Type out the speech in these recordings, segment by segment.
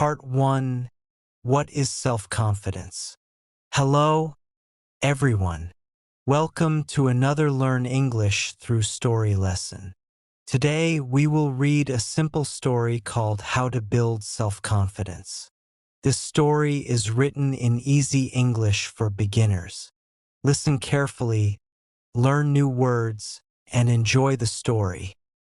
Part 1. What is self-confidence? Hello, everyone. Welcome to another Learn English Through Story lesson. Today, we will read a simple story called How to Build Self-Confidence. This story is written in easy English for beginners. Listen carefully, learn new words, and enjoy the story.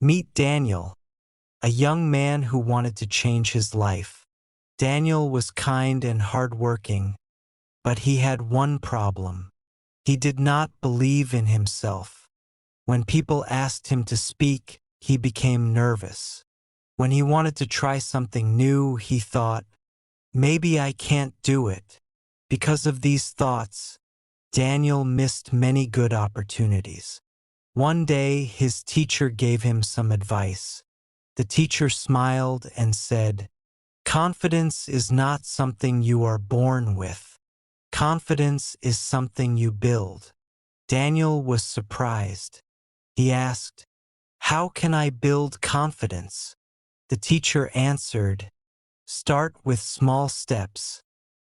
Meet Daniel, a young man who wanted to change his life. Daniel was kind and hardworking, but he had one problem. He did not believe in himself. When people asked him to speak, he became nervous. When he wanted to try something new, he thought, maybe I can't do it. Because of these thoughts, Daniel missed many good opportunities. One day, his teacher gave him some advice. The teacher smiled and said, "Confidence is not something you are born with. Confidence is something you build." Daniel was surprised. He asked, "How can I build confidence?" The teacher answered, "Start with small steps.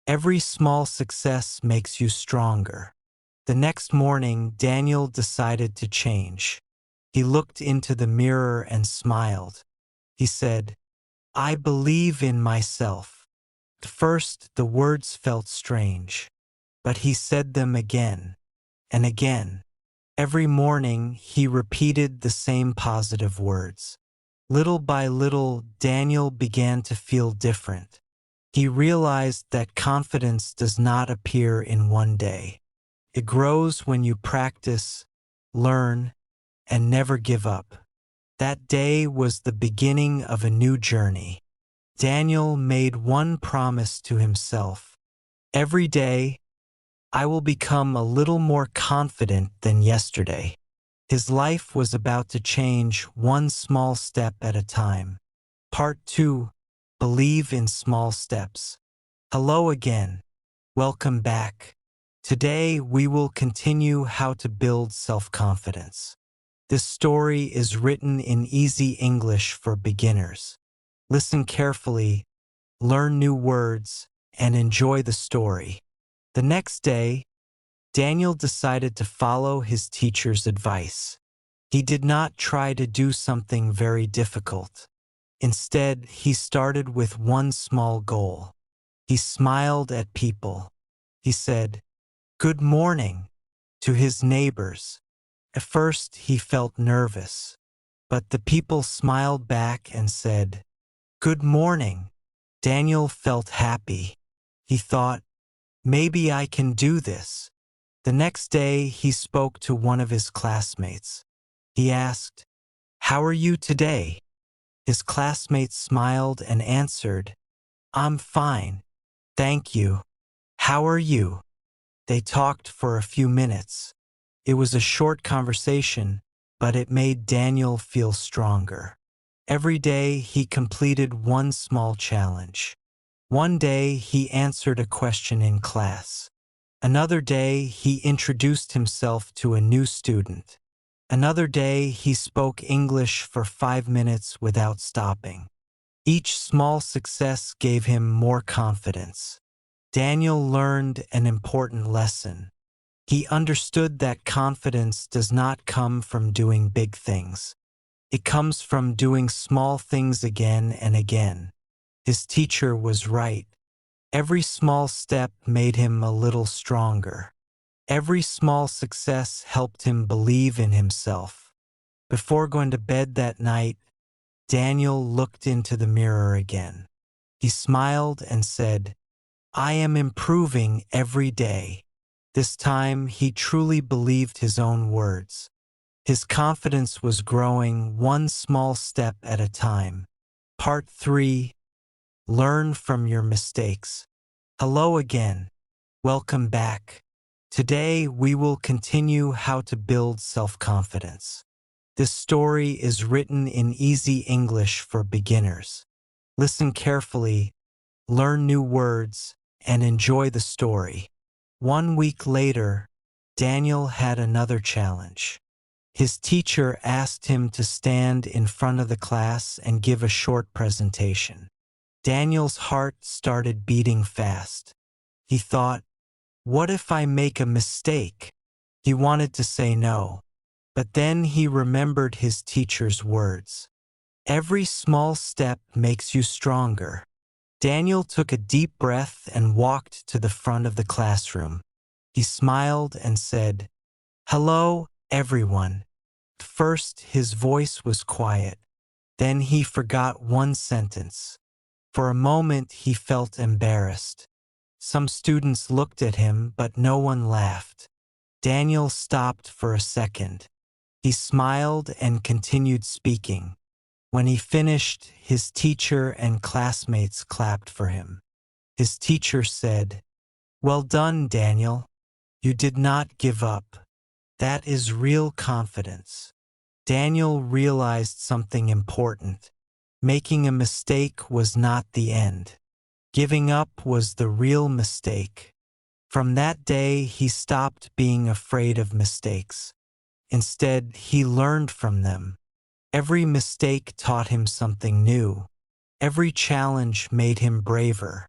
Every small success makes you stronger." The next morning, Daniel decided to change. He looked into the mirror and smiled. He said, "I believe in myself." At first, the words felt strange, but he said them again and again. Every morning, he repeated the same positive words. Little by little, Daniel began to feel different. He realized that confidence does not appear in one day. It grows when you practice, learn, and never give up. That day was the beginning of a new journey. Daniel made one promise to himself. Every day, I will become a little more confident than yesterday. His life was about to change one small step at a time. Part 2. Believe in small steps. Hello again. Welcome back. Today, we will continue how to build self-confidence. This story is written in easy English for beginners. Listen carefully, learn new words, and enjoy the story. The next day, Daniel decided to follow his teacher's advice. He did not try to do something very difficult. Instead, he started with one small goal. He smiled at people. He said, "Good morning," to his neighbors. At first, he felt nervous, but the people smiled back and said, "Good morning." Daniel felt happy. He thought, maybe I can do this. The next day, he spoke to one of his classmates. He asked, "How are you today?" His classmate smiled and answered, "I'm fine. Thank you. How are you?" They talked for a few minutes. It was a short conversation, but it made Daniel feel stronger. Every day, he completed one small challenge. One day, he answered a question in class. Another day, he introduced himself to a new student. Another day, he spoke English for 5 minutes without stopping. Each small success gave him more confidence. Daniel learned an important lesson. He understood that confidence does not come from doing big things. It comes from doing small things again and again. His teacher was right. Every small step made him a little stronger. Every small success helped him believe in himself. Before going to bed that night, Daniel looked into the mirror again. He smiled and said, "I am improving every day." This time, he truly believed his own words. His confidence was growing one small step at a time. Part 3. Learn from your mistakes. Hello again. Welcome back. Today, we will continue how to build self-confidence. This story is written in easy English for beginners. Listen carefully, learn new words, and enjoy the story. 1 week later, Daniel had another challenge. His teacher asked him to stand in front of the class and give a short presentation. Daniel's heart started beating fast. He thought, what if I make a mistake? He wanted to say no, but then he remembered his teacher's words. Every small step makes you stronger. Daniel took a deep breath and walked to the front of the classroom. He smiled and said, "Hello, everyone." First, his voice was quiet. Then he forgot one sentence. For a moment, he felt embarrassed. Some students looked at him, but no one laughed. Daniel stopped for a second. He smiled and continued speaking. When he finished, his teacher and classmates clapped for him. His teacher said, "Well done, Daniel. You did not give up. That is real confidence." Daniel realized something important. Making a mistake was not the end. Giving up was the real mistake. From that day, he stopped being afraid of mistakes. Instead, he learned from them. Every mistake taught him something new. Every challenge made him braver.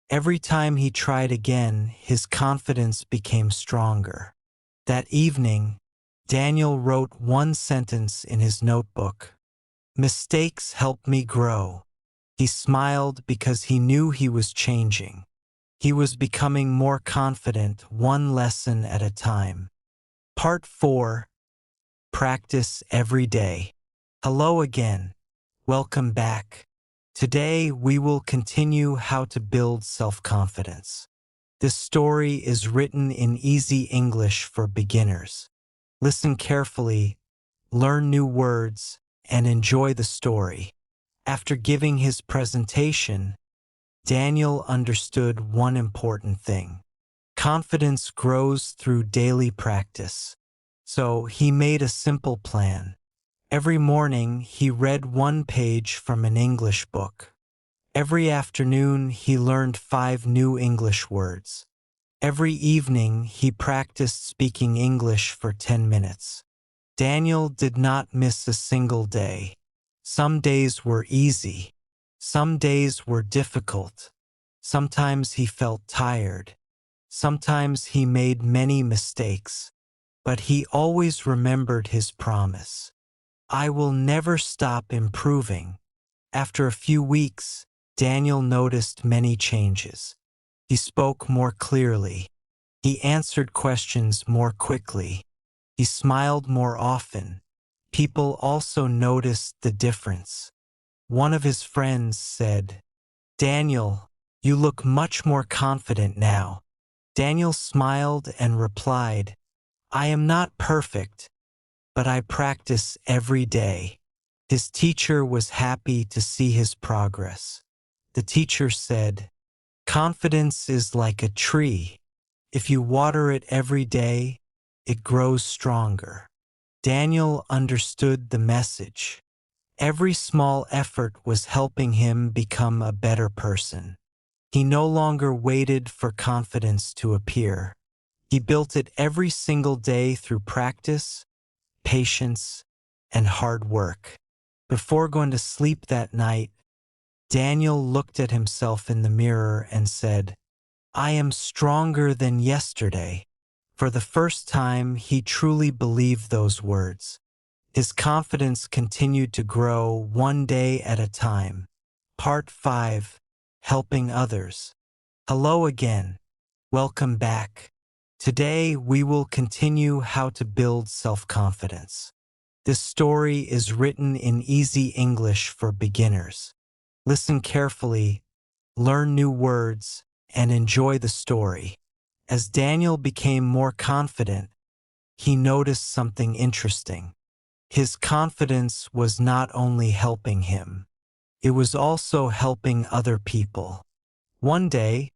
Every time he tried again, his confidence became stronger. That evening, Daniel wrote one sentence in his notebook. "Mistakes help me grow." He smiled because he knew he was changing. He was becoming more confident, one lesson at a time. Part 4. Practice every day. Hello again. Welcome back. Today we will continue how to build self-confidence. This story is written in easy English for beginners. Listen carefully, learn new words, and enjoy the story. After giving his presentation, Daniel understood one important thing. Confidence grows through daily practice. So he made a simple plan. Every morning he read one page from an English book. Every afternoon he learned 5 new English words. Every evening he practiced speaking English for 10 minutes. Daniel did not miss a single day. Some days were easy. Some days were difficult. Sometimes he felt tired. Sometimes he made many mistakes. But he always remembered his promise. "I will never stop improving." After a few weeks, Daniel noticed many changes. He spoke more clearly. He answered questions more quickly. He smiled more often. People also noticed the difference. One of his friends said, "Daniel, you look much more confident now." Daniel smiled and replied, "I am not perfect, but I practice every day." His teacher was happy to see his progress. The teacher said, "Confidence is like a tree. If you water it every day, it grows stronger." Daniel understood the message. Every small effort was helping him become a better person. He no longer waited for confidence to appear. He built it every single day through practice, patience, and hard work. Before going to sleep that night, Daniel looked at himself in the mirror and said, "I am stronger than yesterday." For the first time, he truly believed those words. His confidence continued to grow one day at a time. Part 5. Helping others. Hello again. Welcome back. Today we will continue how to build self-confidence. This story is written in easy English for beginners. Listen carefully, learn new words, and enjoy the story. As Daniel became more confident, he noticed something interesting. His confidence was not only helping him, it was also helping other people. One day,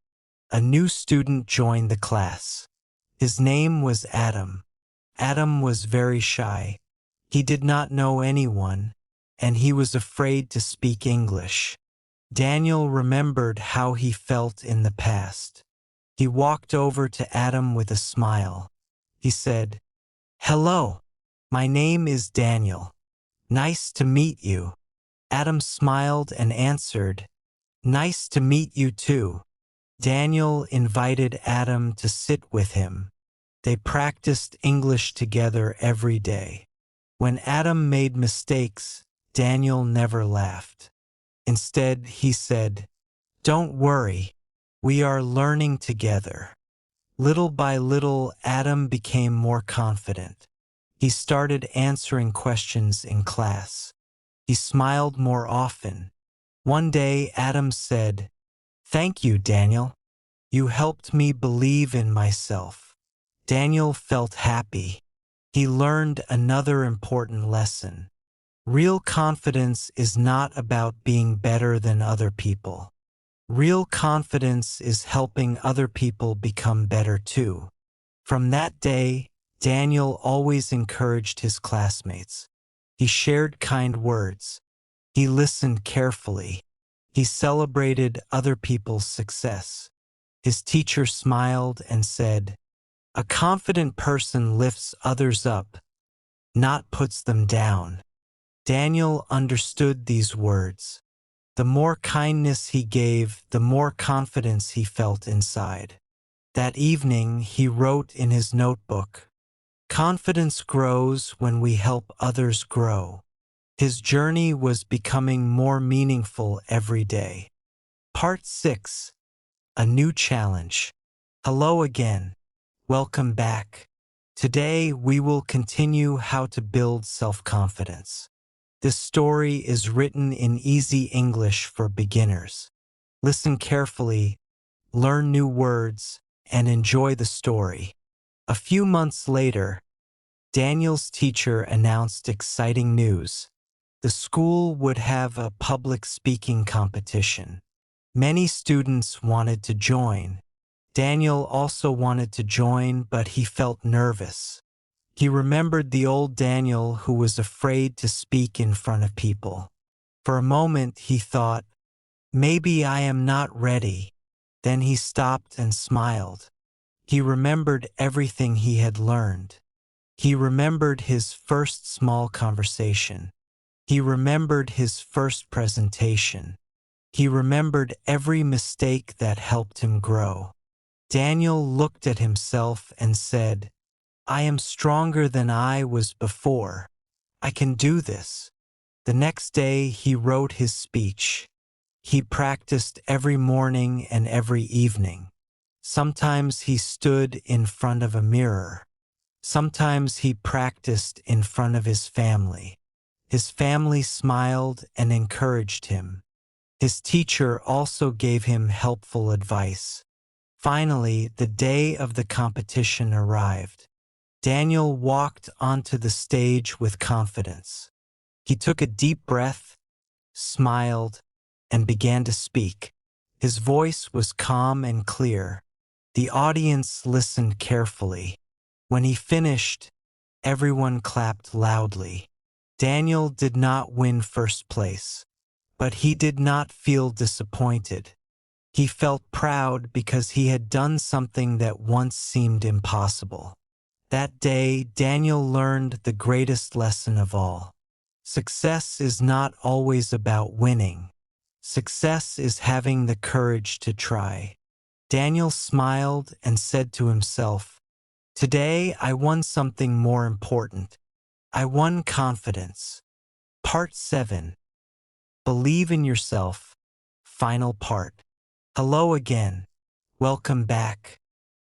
a new student joined the class. His name was Adam. Adam was very shy. He did not know anyone, and he was afraid to speak English. Daniel remembered how he felt in the past. He walked over to Adam with a smile. He said, "Hello, my name is Daniel. Nice to meet you." Adam smiled and answered, Nice to meet you too. Daniel invited Adam to sit with him. They practiced English together every day. When Adam made mistakes, Daniel never laughed. Instead, he said, "Don't worry, we are learning together." Little by little, Adam became more confident. He started answering questions in class. He smiled more often. One day, Adam said, "Thank you, Daniel. You helped me believe in myself." Daniel felt happy. He learned another important lesson. Real confidence is not about being better than other people. Real confidence is helping other people become better too. From that day, Daniel always encouraged his classmates. He shared kind words. He listened carefully. He celebrated other people's success. His teacher smiled and said, "A confident person lifts others up, not puts them down." Daniel understood these words. The more kindness he gave, the more confidence he felt inside. That evening, he wrote in his notebook, "Confidence grows when we help others grow." His journey was becoming more meaningful every day. Part 6. A new challenge. Hello again. Welcome back. Today, we will continue how to build self-confidence. This story is written in easy English for beginners. Listen carefully, learn new words, and enjoy the story. A few months later, Daniel's teacher announced exciting news. The school would have a public speaking competition. Many students wanted to join. Daniel also wanted to join, but he felt nervous. He remembered the old Daniel who was afraid to speak in front of people. For a moment, he thought, "Maybe I am not ready." Then he stopped and smiled. He remembered everything he had learned. He remembered his first small conversation. He remembered his first presentation. He remembered every mistake that helped him grow. Daniel looked at himself and said, "I am stronger than I was before. I can do this." The next day, he wrote his speech. He practiced every morning and every evening. Sometimes he stood in front of a mirror. Sometimes he practiced in front of his family. His family smiled and encouraged him. His teacher also gave him helpful advice. Finally, the day of the competition arrived. Daniel walked onto the stage with confidence. He took a deep breath, smiled, and began to speak. His voice was calm and clear. The audience listened carefully. When he finished, everyone clapped loudly. Daniel did not win first place, but he did not feel disappointed. He felt proud because he had done something that once seemed impossible. That day, Daniel learned the greatest lesson of all. Success is not always about winning. Success is having the courage to try. Daniel smiled and said to himself, "Today I won something more important. I won confidence." Part 7. Believe in yourself. Final part. Hello again. Welcome back.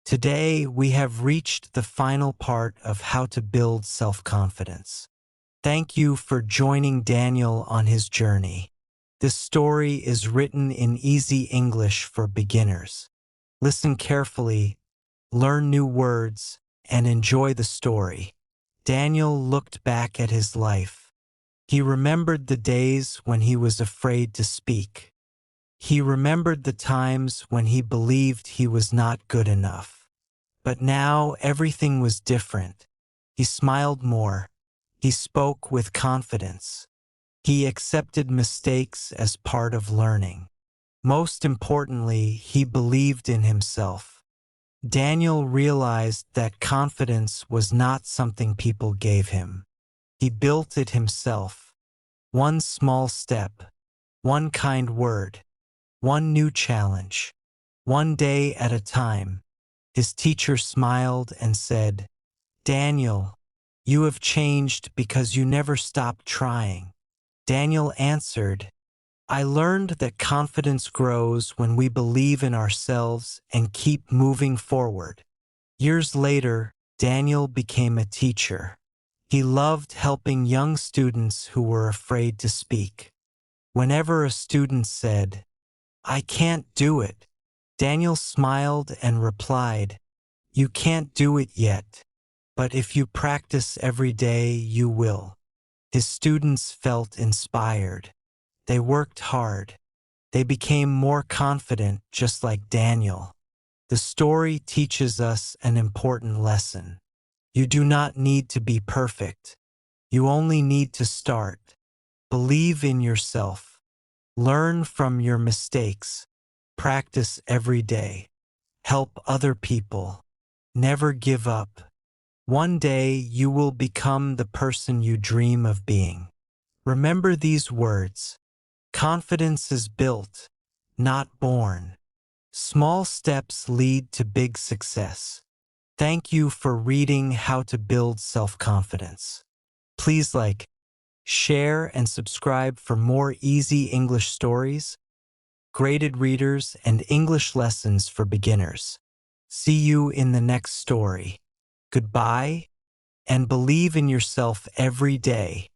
Today we have reached the final part of how to build self-confidence. Thank you for joining Daniel on his journey. This story is written in easy English for beginners. Listen carefully, learn new words, and enjoy the story. Daniel looked back at his life. He remembered the days when he was afraid to speak. He remembered the times when he believed he was not good enough. But now everything was different. He smiled more. He spoke with confidence. He accepted mistakes as part of learning. Most importantly, he believed in himself. Daniel realized that confidence was not something people gave him. He built it himself. One small step, one kind word, one new challenge, one day at a time. His teacher smiled and said, "Daniel, you have changed because you never stopped trying." Daniel answered, "I learned that confidence grows when we believe in ourselves and keep moving forward." Years later, Daniel became a teacher. He loved helping young students who were afraid to speak. Whenever a student said, "I can't do it," Daniel smiled and replied, "You can't do it yet, but if you practice every day, you will." His students felt inspired. They worked hard. They became more confident, just like Daniel. The story teaches us an important lesson. You do not need to be perfect. You only need to start. Believe in yourself. Learn from your mistakes. Practice every day. Help other people. Never give up. One day you will become the person you dream of being. Remember these words. Confidence is built, not born. Small steps lead to big success. Thank you for reading How to Build Self-Confidence. Please like, share, and subscribe for more easy English stories, graded readers, and English lessons for beginners. See you in the next story. Goodbye, and believe in yourself every day.